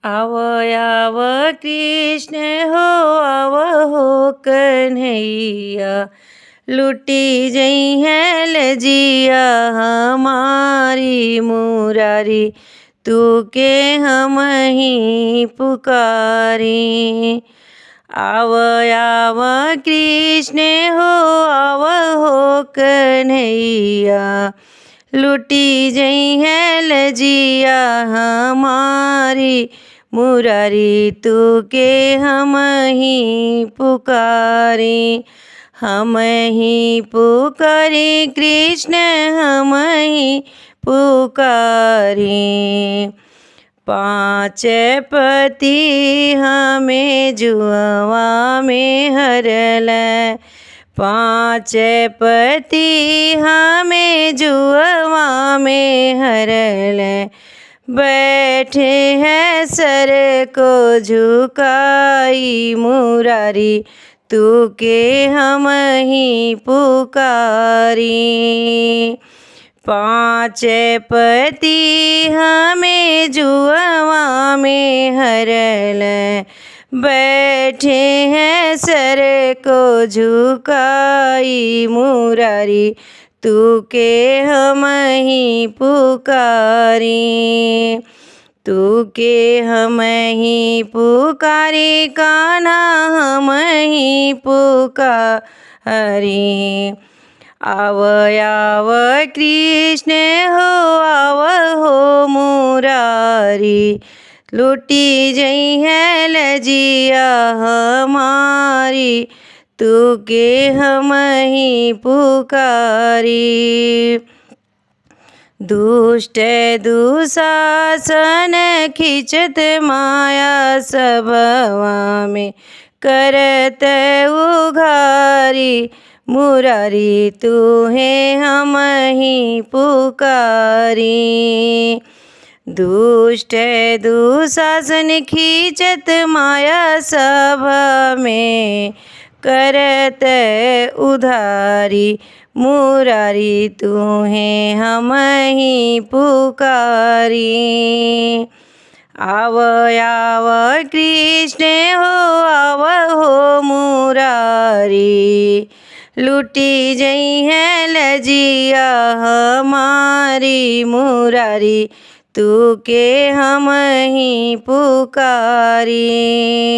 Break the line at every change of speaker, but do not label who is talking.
आव आव कृष्ण हो आव हो कन्हैया, लुटी जई है लजिया हमारी मुरारी, तू के हम ही पुकारी। आव आव कृष्ण हो आव हो कन्हैया, लुटी जई है लजिया हमारी मुरारी, तू के हम ही पुकारी। हम ही पुकारी कृष्ण हम ही पुकारी। पाँच पति हमें जुआ में हरल, पाँच पति हमें जुआ में हरल, बैठे हैं सर को झुकाई मुरारी, तू के हम ही पुकारी। पाँच पति हमें जुआ में हरल, बैठे हैं सर को झुकाई मुरारी, तू के हम ही पुकारी। तू के हम ही पुकारी कान्हा हम ही पुकारी। आव आव कृष्ण हो आव हो मुरारी, लुटी जई है लजिया हमारी, तू के हम ही पुकारी। दुष्ट दुशासन खिंचत माया सभवा में, करत उघारी मुरारी, तू है हम ही पुकारी। दुष्ट दुशासन खिंचत माया सभा में, करत उधारी मुरारी, तू है हम ही पुकारी। आव आव कृष्ण हो आव हो मुरारी, लुटी जई है लजिया हमारी मुरारी, तू के हम ही पुकारी।